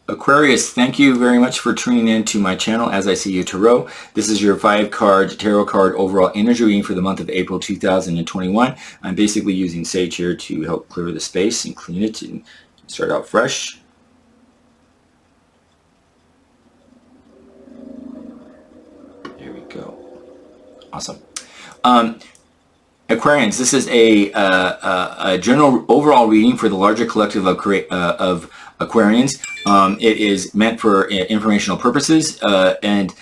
Aquarius, thank you very much for tuning in to my channel As I See You Tarot. This is your 5-card tarot card overall energy reading for the month of April 2021. I'm basically using sage here to help clear the space and clean it and start out fresh. There we go. Awesome. Aquarians, this is a general overall reading for the larger collective of Aquarians. It is meant for informational purposes, and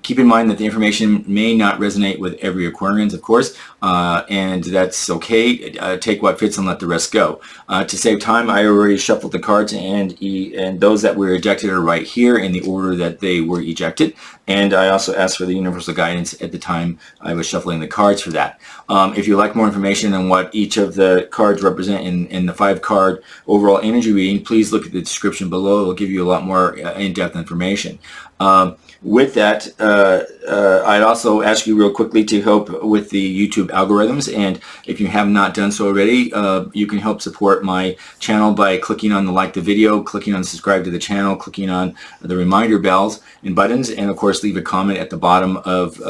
keep in mind that the information may not resonate with every Aquarians, of course, and that's okay. Take what fits and let the rest go. To save time, I already shuffled the cards, and those that were ejected are right here in the order that they were ejected. And I also asked for the universal guidance at the time I was shuffling the cards for that. If you'd like more information on what each of the cards represent in the 5-card overall energy reading, please look at the description below. It'll give you a lot more in-depth information. With that, I'd also ask you real quickly to help with the YouTube algorithms, and if you have not done so already, you can help support my channel by clicking on the like the video, clicking on subscribe to the channel, clicking on the reminder bells and buttons, and of course leave a comment at the bottom of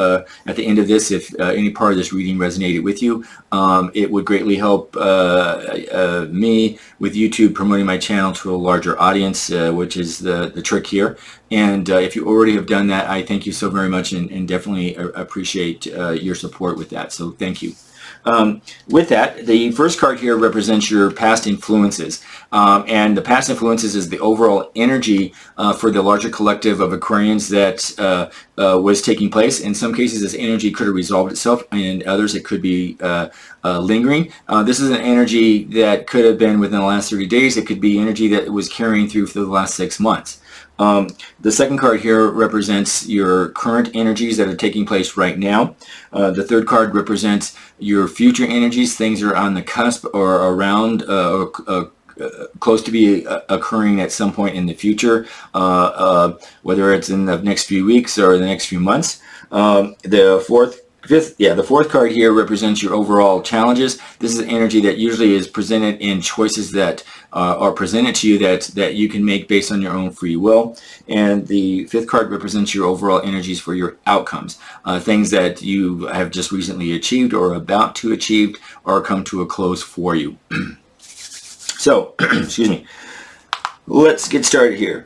at the end of this if any part of this reading resonated with you. It would greatly help me with YouTube promoting my channel to a larger audience, which is the trick here. And if you already have done that, I thank you so very much, and definitely appreciate your support with that. So thank you. With that, the first card here represents your past influences. And the past influences is the overall energy for the larger collective of Aquarians that was taking place. In some cases, this energy could have resolved itself, and in others, it could be lingering. This is an energy that could have been within the last 30 days. It could be energy that was carrying through for the last 6 months. The second card here represents your current energies that are taking place right now. The third card represents your future energies, things that are on the cusp or around close to be occurring at some point in the future, whether it's in the next few weeks or the next few months. The fourth card here represents your overall challenges. This is energy that usually is presented in choices that are presented to you that you can make based on your own free will. And the fifth card represents your overall energies for your outcomes, things that you have just recently achieved or about to achieve or come to a close for you. So, excuse me, let's get started here.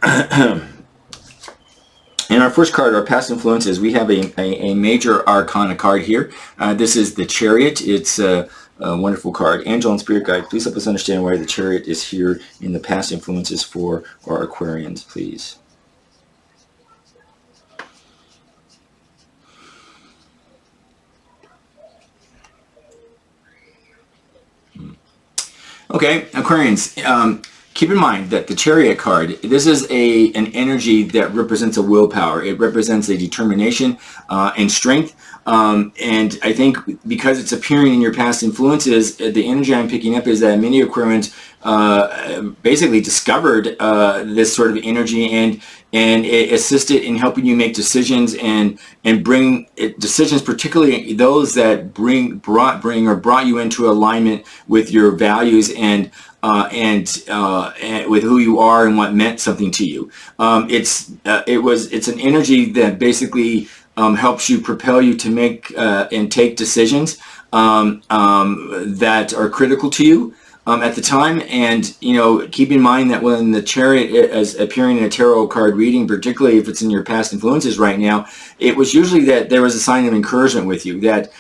In our first card, our past influences, we have a major arcana card here. This is the Chariot. It's a wonderful card. Angel and Spirit Guide, please help us understand why the Chariot is here in the past influences for our Aquarians, please. Okay, Aquarians, keep in mind that the Chariot card, this is an energy that represents a willpower. It represents a determination and strength. And I think because it's appearing in your past influences, the energy I'm picking up is that many Aquarians basically discovered this sort of energy, and it assisted in helping you make decisions and bring decisions, particularly those that brought you into alignment with your values and with who you are and what meant something to you. It's an energy that basically helps you, propel you to make and take decisions that are critical to you at the time. And keep in mind that when the Chariot is appearing in a tarot card reading, particularly if it's in your past influences right now, it was usually that there was a sign of encouragement with you, that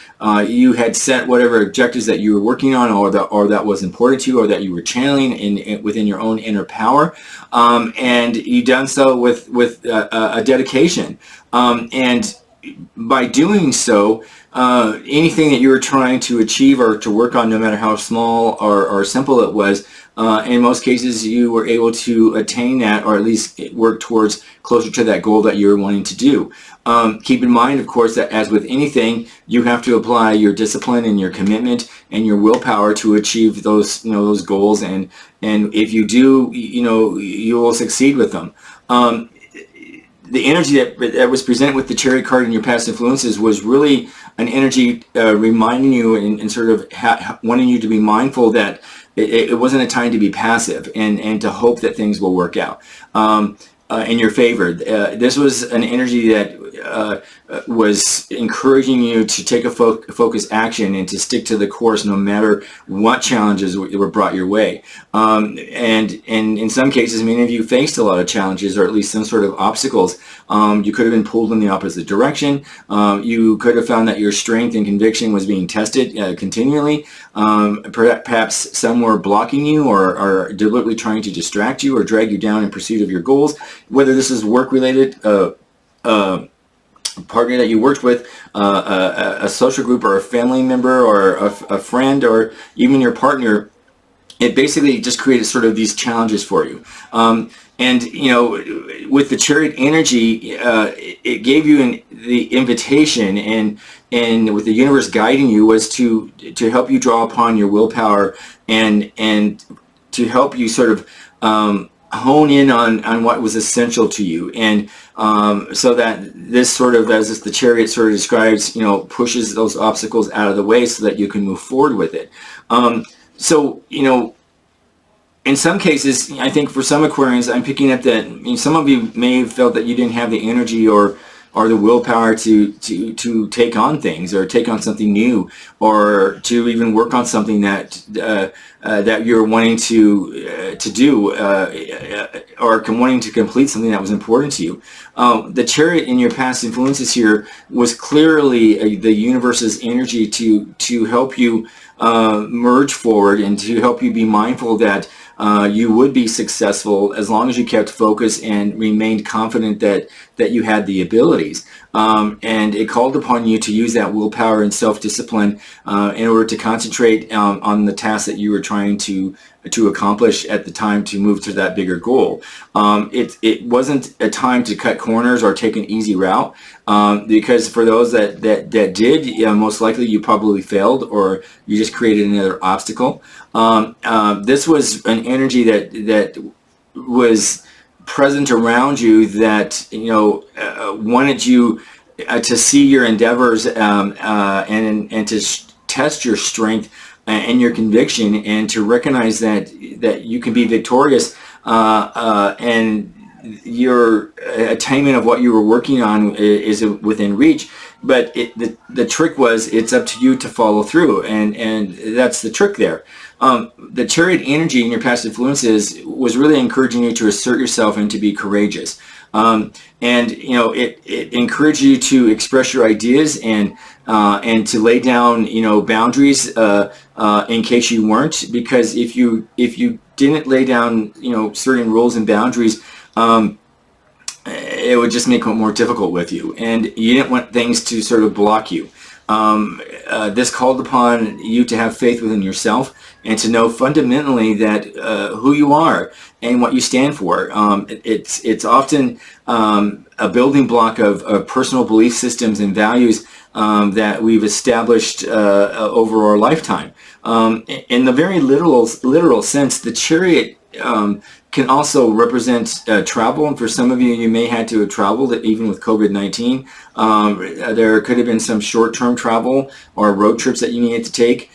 you had set whatever objectives that you were working on, or that was important to you, or that you were channeling within your own inner power, and you done so with a dedication, and by doing so, anything that you were trying to achieve or to work on, no matter how small or simple it was, in most cases you were able to attain that, or at least work towards closer to that goal that you were wanting to do. Keep in mind, of course, that as with anything, you have to apply your discipline and your commitment and your willpower to achieve those goals, and if you do, you will succeed with them. The energy that was presented with the Chariot card in your past influences was really an energy reminding you and sort of wanting you to be mindful that it wasn't a time to be passive and to hope that things will work out in your favor. This was an energy that was encouraging you to take a focused action and to stick to the course no matter what challenges were brought your way. And in some cases, many of you faced a lot of challenges, or at least some sort of obstacles. You could have been pulled in the opposite direction. You could have found that your strength and conviction was being tested continually. Perhaps some were blocking you or deliberately trying to distract you or drag you down in pursuit of your goals. Whether this is work-related, partner that you worked with, a social group or a family member or a friend or even your partner, it basically just created sort of these challenges for you. And you know, with the Chariot energy, it gave you the invitation, and with the universe guiding you, was to help you draw upon your willpower and to help you sort of hone in on what was essential to you, and so that this sort of, as the Chariot sort of describes, you know, pushes those obstacles out of the way so that you can move forward with it. So, you know, in some cases, I think for some Aquarians, I'm picking up that, you know, some of you may have felt that you didn't have the energy or the willpower to take on things, or take on something new, or to even work on something that that you're wanting to do, or wanting to complete something that was important to you. The Chariot in your past influences here was clearly the universe's energy to help you merge forward and to help you be mindful that you would be successful as long as you kept focus and remained confident that you had the abilities. And it called upon you to use that willpower and self-discipline in order to concentrate on the task that you were trying to accomplish at the time, to move to that bigger goal. It wasn't a time to cut corners or take an easy route, because for those that did, most likely you probably failed, or you just created another obstacle. This was an energy that was present around you, that, you know, wanted you to see your endeavors and to test your strength and your conviction, and to recognize that you can be victorious, and your attainment of what you were working on is within reach. But the trick was, it's up to you to follow through, and that's the trick there. The Chariot energy in your past influences was really encouraging you to assert yourself and to be courageous. And you know, it encouraged you to express your ideas and to lay down, you know, boundaries in case you weren't, because if you didn't lay down, you know, certain rules and boundaries, it would just make it more difficult with you, and you didn't want things to sort of block you. This called upon you to have faith within yourself and to know fundamentally that who you are and what you stand for. It's often a building block of personal belief systems and values that we've established over our lifetime. In the very literal sense, the Chariot can also represent travel, and for some of you, you may had to have traveled even with COVID-19. There could have been some short-term travel or road trips that you needed to take.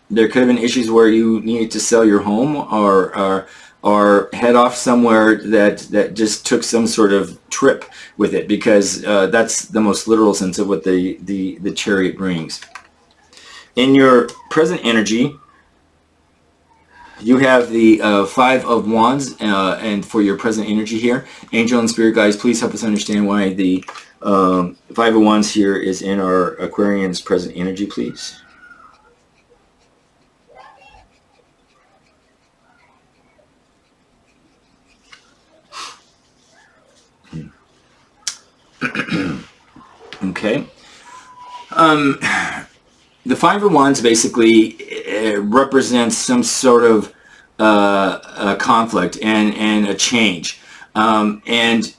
There could have been issues where you needed to sell your home or head off somewhere that just took some sort of trip with it, because that's the most literal sense of what the Chariot brings. In your present energy, you have the Five of Wands, and for your present energy here, Angel and Spirit Guides, please help us understand why the Five of Wands here is in our Aquarian's present energy, please. Okay. The Five of Wands basically represents some sort of a conflict and a change. And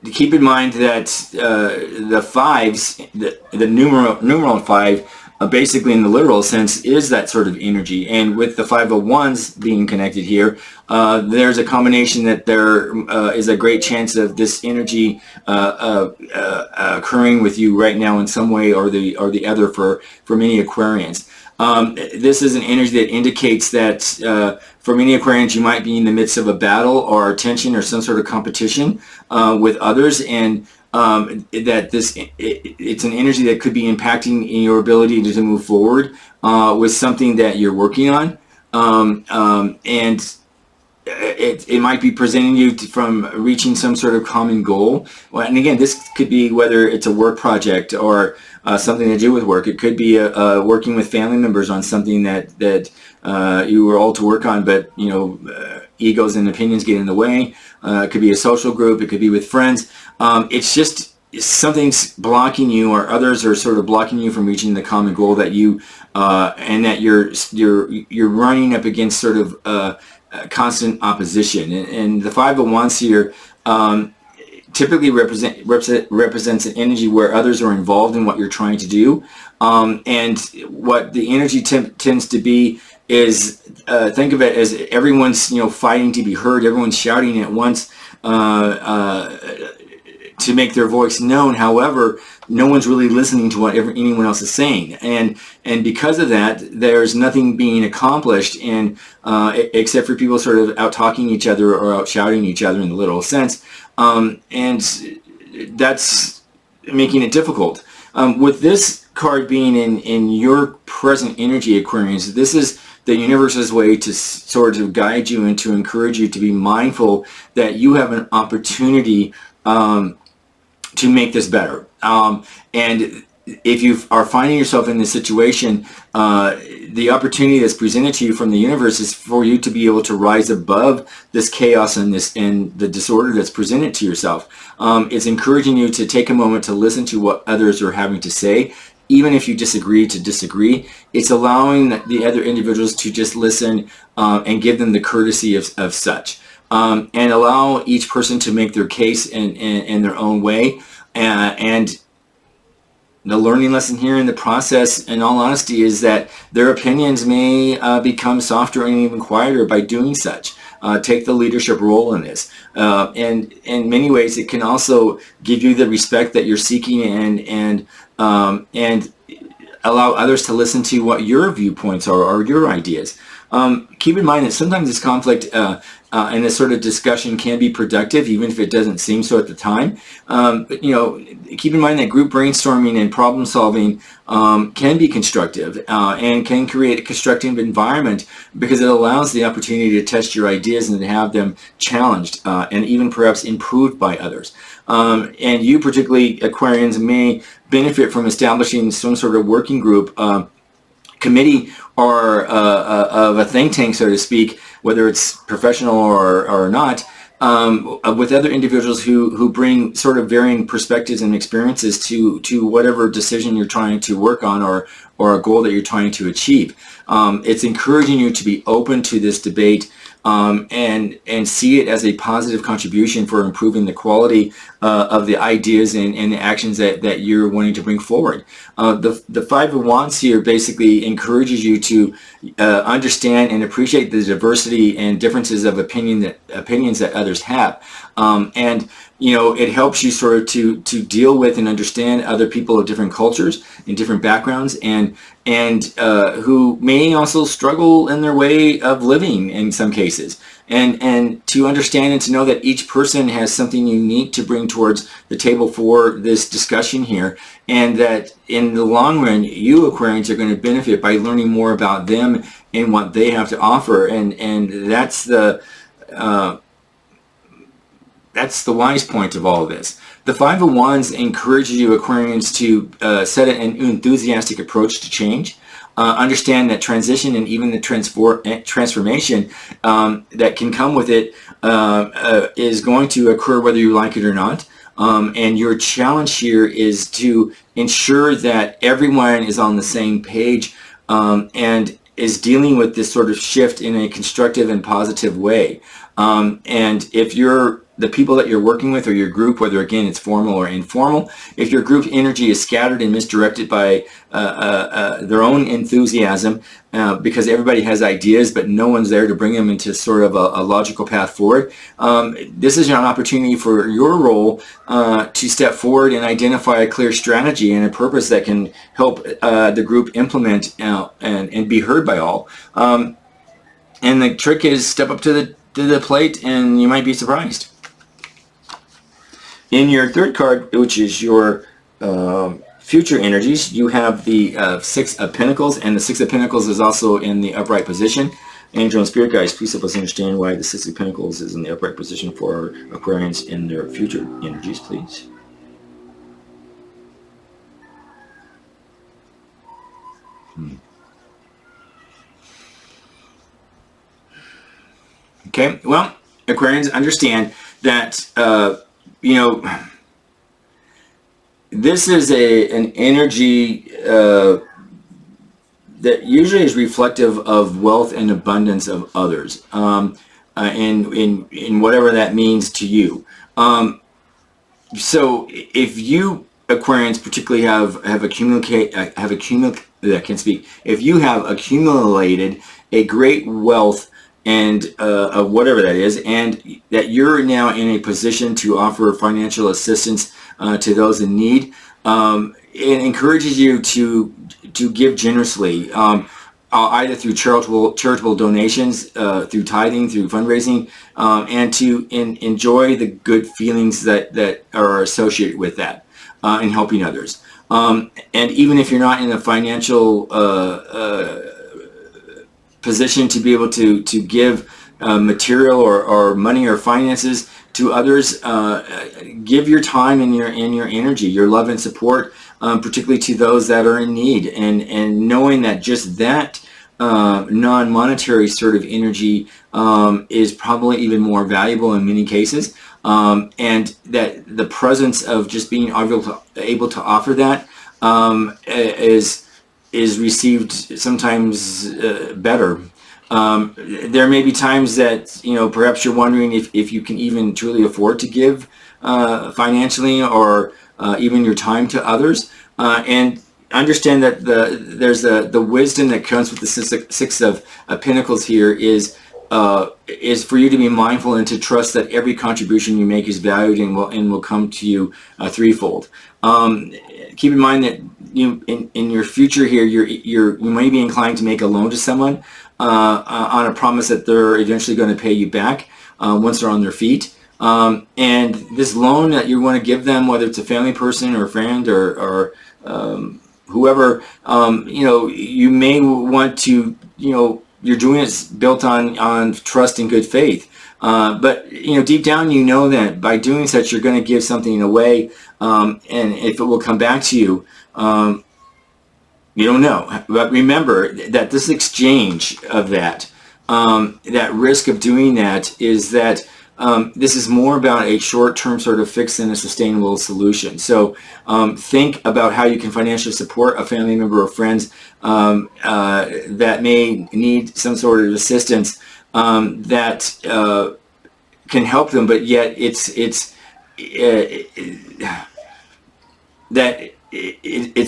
to keep in mind that the fives, the numeral 5, basically in the literal sense, is that sort of energy. And with the 501s being connected here, there's a combination that there is a great chance of this energy occurring with you right now in some way or the other for many Aquarians. This is an energy that indicates that for many Aquarians, you might be in the midst of a battle or tension or some sort of competition with others, and that it's an energy that could be impacting in your ability to move forward with something that you're working on, and it might be presenting you from reaching some sort of common goal. Well, and again, this could be whether it's a work project or something to do with work. It could be working with family members on something that you were all to work on, but egos and opinions get in the way. It could be a social group. It could be with friends. It's just something's blocking you, or others are sort of blocking you from reaching the common goal that you and that you're running up against sort of constant opposition. And the 501s here typically represents an energy where others are involved in what you're trying to do, and what the energy tends to be is think of it as everyone's fighting to be heard. Everyone's shouting at once to make their voice known. However, no one's really listening to what anyone else is saying, and because of that, there's nothing being accomplished, and except for people sort of out talking each other or out shouting each other in the literal sense, and that's making it difficult. With this card being in your present energy, Aquarians, this is the universe's way to sort of guide you and to encourage you to be mindful that you have an opportunity to make this better. And if you are finding yourself in this situation, the opportunity that's presented to you from the universe is for you to be able to rise above this chaos and the disorder that's presented to yourself. It's encouraging you to take a moment to listen to what others are having to say, even if you disagree to disagree. It's allowing the other individuals to just listen and give them the courtesy of such. And allow each person to make their case in their own way. And the learning lesson here in the process, in all honesty, is that their opinions may become softer and even quieter by doing such. Take the leadership role in this. And in many ways, it can also give you the respect that you're seeking, and allow others to listen to what your viewpoints are or your ideas. Keep in mind that sometimes this conflict and this sort of discussion can be productive, even if it doesn't seem so at the time. But keep in mind that group brainstorming and problem solving can be constructive and can create a constructive environment, because it allows the opportunity to test your ideas and to have them challenged and even perhaps improved by others. And you, particularly Aquarians, may benefit from establishing some sort of working group, committee, or of a think tank, so to speak, whether it's professional or not, with other individuals who bring sort of varying perspectives and experiences to whatever decision you're trying to work on, or a goal that you're trying to achieve. It's encouraging you to be open to this debate and see it as a positive contribution for improving the quality of the ideas and the actions that you're wanting to bring forward. The Five of Wands here basically encourages you to understand and appreciate the diversity and differences of opinions that others have, and it helps you sort of to deal with and understand other people of different cultures and different backgrounds, and who may also struggle in their way of living in some cases, and to understand and to know that each person has something unique to bring towards the table for this discussion here, and that in the long run, you Aquarians are going to benefit by learning more about them and what they have to offer, and that's the wise point of all of this. The Five of Wands encourages you Aquarians to set an enthusiastic approach to change. Understand that transition and even the transformation that can come with it is going to occur whether you like it or not. And your challenge here is to ensure that everyone is on the same page and is dealing with this sort of shift in a constructive and positive way. And if you're the people that you're working with or your group, whether again it's formal or informal, if your group energy is scattered and misdirected by their own enthusiasm, because everybody has ideas but no one's there to bring them into sort of a logical path forward, this is an opportunity for your role to step forward and identify a clear strategy and a purpose that can help the group implement and be heard by all. And the trick is step up to the plate and you might be surprised. In your third card, which is your future energies, you have the Six of Pentacles, and the Six of Pentacles is also in the upright position. Angel and Spirit Guides, please help us understand why the Six of Pentacles is in the upright position for Aquarians in their future energies, please. Okay, well, Aquarians, understand that, you know, this is an energy that usually is reflective of wealth and abundance of others, and in whatever that means to you. So if you Aquarians particularly if you have accumulated a great wealth and of whatever that is, and that you're now in a position to offer financial assistance to those in need, it encourages you to give generously, either through charitable donations, through tithing, through fundraising, and to enjoy the good feelings that are associated with that, in helping others. And even if you're not in a financial position to be able to give material or money or finances to others, give your time and your energy, your love and support, particularly to those that are in need, and knowing that just that non-monetary sort of energy is probably even more valuable in many cases, and that the presence of just being able to offer that is received sometimes better. There may be times that, you know, perhaps you're wondering if you can even truly afford to give financially or even your time to others, and understand that there's the wisdom that comes with the Six of Pentacles here is for you to be mindful and to trust that every contribution you make is valued and will come to you threefold. Keep in mind that you in your future here, you may be inclined to make a loan to someone on a promise that they're eventually going to pay you back once they're on their feet. And this loan that you want to give them, whether it's a family person or a friend or whoever, you know, you may want to, you know, you're doing it built on trust and good faith. But, you know, deep down, you know that by doing such, you're going to give something away, and if it will come back to you, you don't know. But remember that this exchange of that risk of doing that is that this is more about a short-term sort of fix than a sustainable solution. So think about how you can financially support a family member or friends that may need some sort of assistance that can help them, but yet it's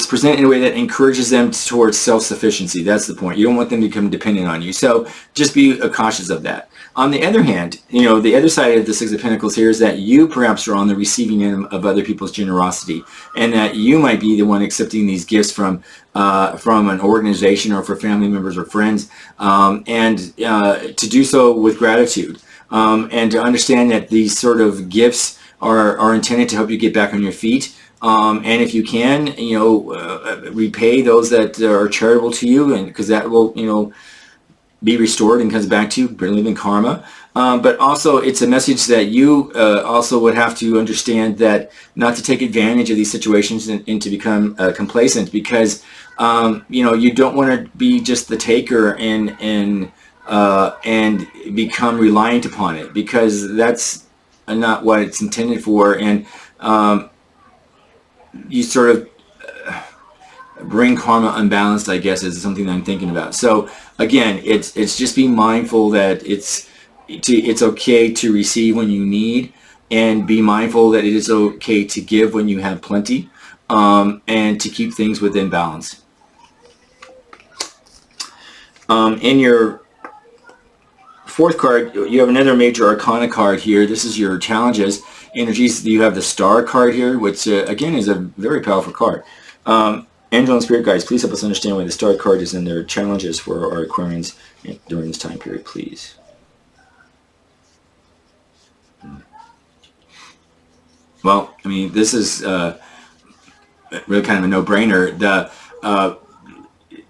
presented in a way that encourages them towards self-sufficiency. That's the point. You don't want them to become dependent on you. So just be cautious of that. On the other hand, you know, the other side of the Six of Pentacles here is that you perhaps are on the receiving end of other people's generosity, and that you might be the one accepting these gifts from an organization or for family members or friends, and to do so with gratitude, and to understand that these sort of gifts are intended to help you get back on your feet. And if you can, you know, repay those that are charitable to you, and because that will, you know, be restored and comes back to you, believe in karma. But also it's a message that you also would have to understand that not to take advantage of these situations and to become complacent, because you know, you don't want to be just the taker and become reliant upon it, because that's not what it's intended for, and you sort of bring karma unbalanced, I guess, is something that I'm thinking about. So again, it's just being mindful that it's okay to receive when you need, and be mindful that it is okay to give when you have plenty, and to keep things within balance. In your fourth card, you have another major arcana card here. This is your challenges, energies. You have the star card here, which again is a very powerful card. Angel and spirit guides, please help us understand why the star card is in their challenges for our Aquarians during this time period, please. Well, I mean, this is really kind of a no-brainer.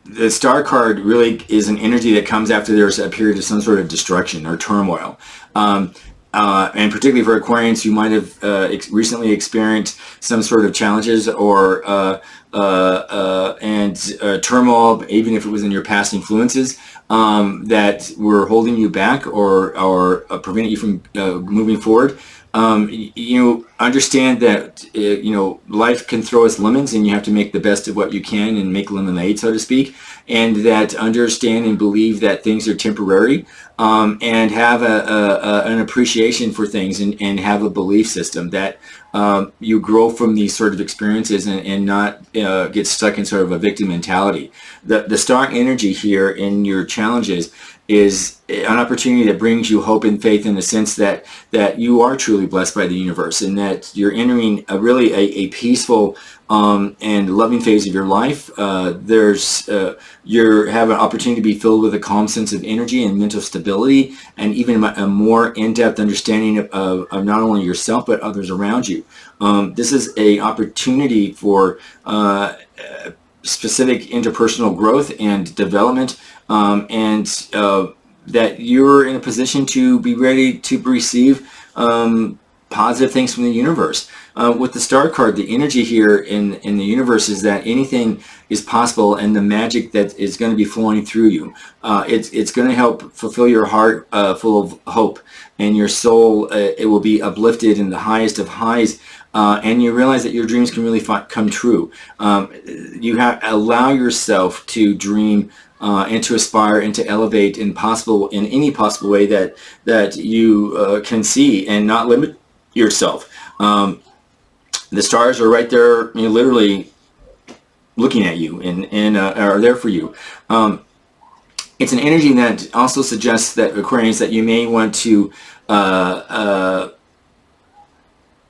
The star card really is an energy that comes after there's a period of some sort of destruction or turmoil. And particularly for Aquarians who might have recently experienced some sort of challenges or turmoil, even if it was in your past influences, that were holding you back or preventing you from moving forward. You understand that life can throw us lemons, and you have to make the best of what you can and make lemonade, so to speak. And that understand and believe that things are temporary, and have an appreciation for things, and have a belief system that you grow from these sort of experiences and not get stuck in sort of a victim mentality. The star energy here in your challenges is an opportunity that brings you hope and faith, in the sense that you are truly blessed by the universe, and that you're entering a peaceful and loving phase of your life. You have an opportunity to be filled with a calm sense of energy and mental stability, and even a more in-depth understanding of not only yourself but others around you. This is an opportunity for specific interpersonal growth and development, and that you're in a position to be ready to receive positive things from the universe. With the star card, the energy here in the universe is that anything is possible, and the magic that is going to be flowing through you. It's going to help fulfill your heart full of hope, and your soul, it will be uplifted in the highest of highs. And you realize that your dreams can really come true. You allow yourself to dream and to aspire and to elevate in any possible way that you can see, and not limit yourself. The stars are right there, literally looking at you and are there for you. It's an energy that also suggests that, Aquarians, that you may want to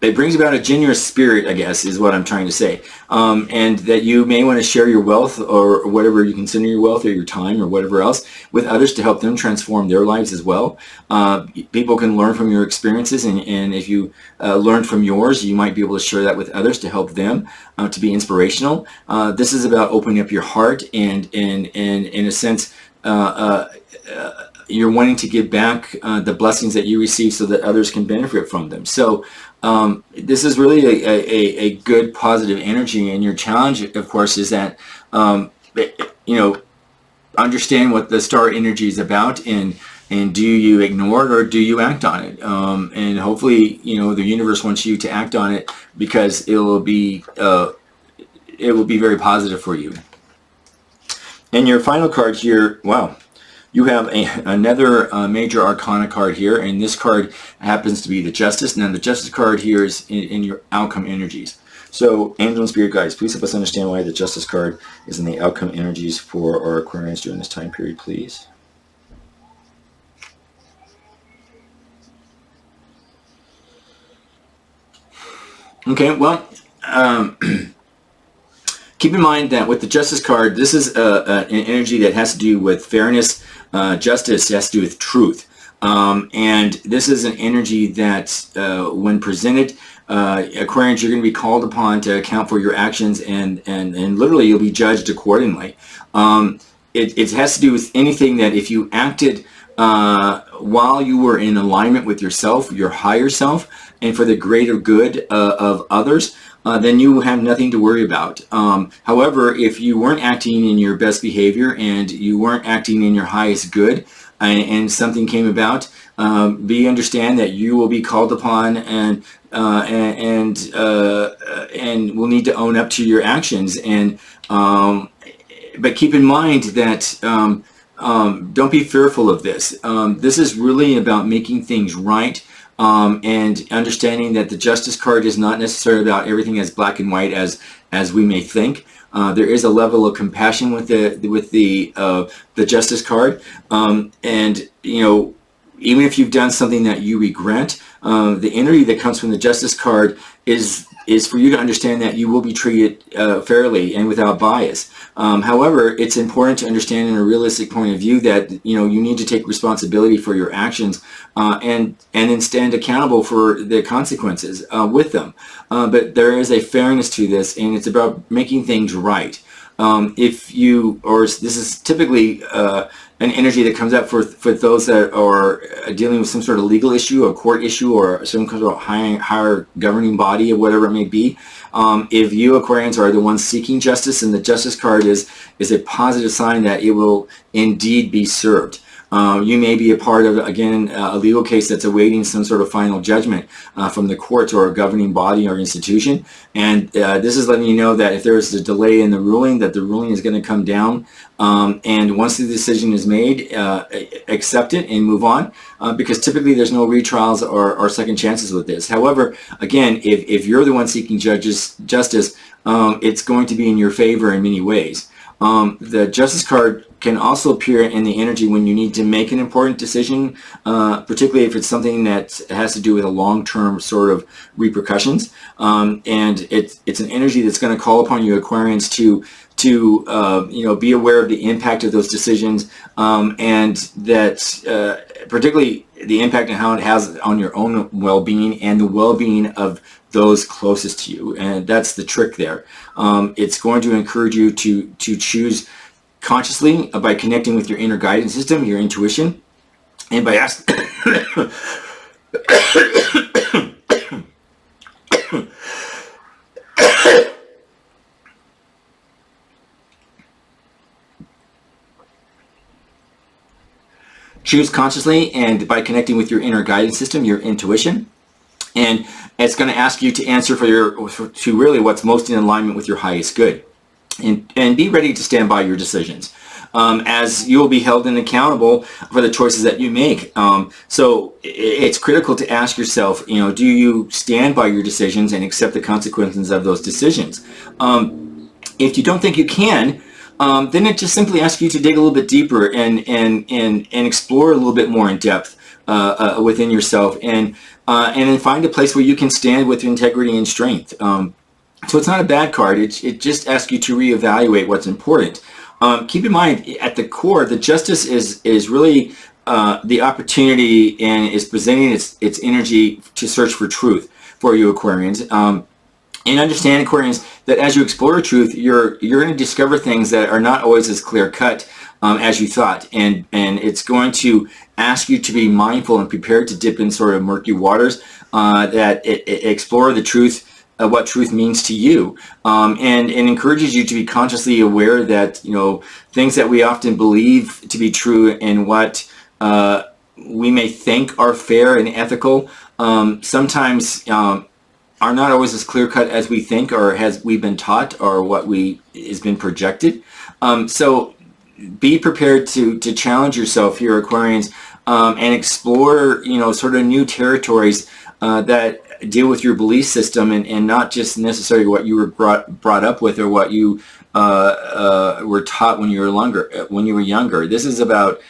it brings about a generous spirit, I guess, is what I'm trying to say. And that you may want to share your wealth, or whatever you consider your wealth, or your time, or whatever else, with others to help them transform their lives as well. People can learn from your experiences, and if you learn from yours, you might be able to share that with others to help them to be inspirational. This is about opening up your heart, and in a sense, you're wanting to give back the blessings that you receive so that others can benefit from them. So this is really a good positive energy, and your challenge, of course, is that understand what the star energy is about, and do you ignore it, or do you act on it? And hopefully, the universe wants you to act on it, because it will be very positive for you. And your final card here, wow. You have another major arcana card here, and this card happens to be the Justice. Now, the Justice card here is in your outcome energies. So, Angel and Spirit Guides, please help us understand why the Justice card is in the outcome energies for our Aquarians during this time period, please. Okay, well, keep in mind that with the Justice card, this is an energy that has to do with fairness. Justice has to do with truth. And this is an energy that, when presented, Aquarians, you're going to be called upon to account for your actions, and literally you'll be judged accordingly. It has to do with anything that if you acted while you were in alignment with yourself, your higher self, and for the greater good of others, then you have nothing to worry about. However, if you weren't acting in your best behavior, and you weren't acting in your highest good, and something came about, understand that you will be called upon and will need to own up to your actions. And but keep in mind that don't be fearful of this. This is really about making things right. and understanding that the Justice card is not necessarily about everything as black and white as we may think. There is a level of compassion with the Justice card, and even if you've done something that you regret, the energy that comes from the Justice card is for you to understand that you will be treated fairly and without bias. However, it's important to understand in a realistic point of view that you need to take responsibility for your actions and then stand accountable for the consequences with them. But there is a fairness to this, and it's about making things right. This is typically an energy that comes up for those that are dealing with some sort of legal issue, a court issue, or some kind of higher governing body, or whatever it may be. If you Aquarians are the ones seeking justice, and the Justice card is a positive sign that it will indeed be served. You may be a part of, again, a legal case that's awaiting some sort of final judgment from the court or a governing body or institution. And this is letting you know that if there is a delay in the ruling, that the ruling is going to come down. And once the decision is made, accept it and move on, because typically there's no retrials or second chances with this. However, again, if you're the one seeking justice, it's going to be in your favor in many ways. The Justice card can also appear in the energy when you need to make an important decision, particularly if it's something that has to do with a long-term sort of repercussions. And it's an energy that's going to call upon you Aquarians to be aware of the impact of those decisions, and that particularly the impact and how it has on your own well-being and the well-being of those closest to you. And that's the trick there. It's going to encourage you to choose consciously by connecting with your inner guidance system, your intuition, and by asking choose consciously and by connecting with your inner guidance system, your intuition. And it's going to ask you to answer to really what's most in alignment with your highest good. And be ready to stand by your decisions, as you will be held and accountable for the choices that you make. So it's critical to ask yourself, do you stand by your decisions and accept the consequences of those decisions? If you don't think you can, then it just simply asks you to dig a little bit deeper and explore a little bit more in depth within yourself, and then find a place where you can stand with integrity and strength. So it's not a bad card. It just asks you to reevaluate what's important. Keep in mind, at the core, the Justice is really the opportunity, and is presenting its energy to search for truth for you Aquarians. And understand, Aquarians, that as you explore truth, you're going to discover things that are not always as clear-cut as you thought. And it's going to ask you to be mindful and prepared to dip in sort of murky waters, that explore the truth, what truth means to you, and encourages you to be consciously aware that things that we often believe to be true and what we may think are fair and ethical sometimes are not always as clear-cut as we think, or has we been taught, or what has been projected. So be prepared to challenge yourself here, Aquarians, and explore sort of new territories that deal with your belief system, and not just necessarily what you were brought up with, or what you were taught when you were younger. This is about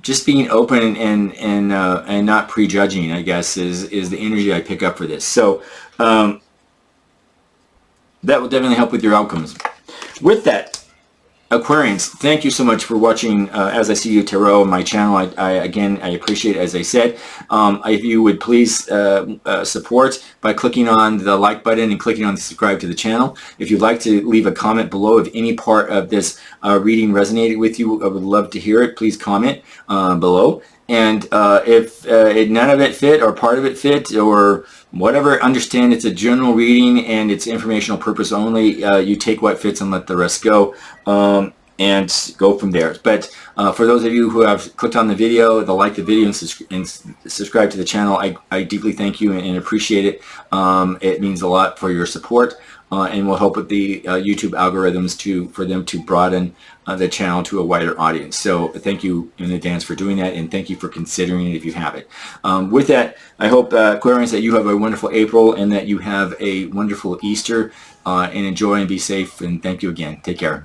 just being open and not prejudging, I guess, is the energy I pick up for this. So that will definitely help with your outcomes. With that, Aquarians, thank you so much for watching As I See You Tarot on my channel. I appreciate it, as I said. If you would please support by clicking on the like button and clicking on the subscribe to the channel. If you'd like to leave a comment below, if any part of this reading resonated with you, I would love to hear it. Please comment below. And if none of it fit, or part of it fit, or whatever, understand it's a general reading and it's informational purpose only. You take what fits and let the rest go. and go from there. But for those of you who have clicked on the video, like the video, and subscribe to the channel, I deeply thank you and appreciate it. It means a lot for your support, and will help with the YouTube algorithms for them to broaden the channel to a wider audience. So thank you in advance for doing that, and thank you for considering it if you have it. With that, I hope, Aquarians, that you have a wonderful April and that you have a wonderful Easter, and enjoy and be safe, and thank you again. Take care.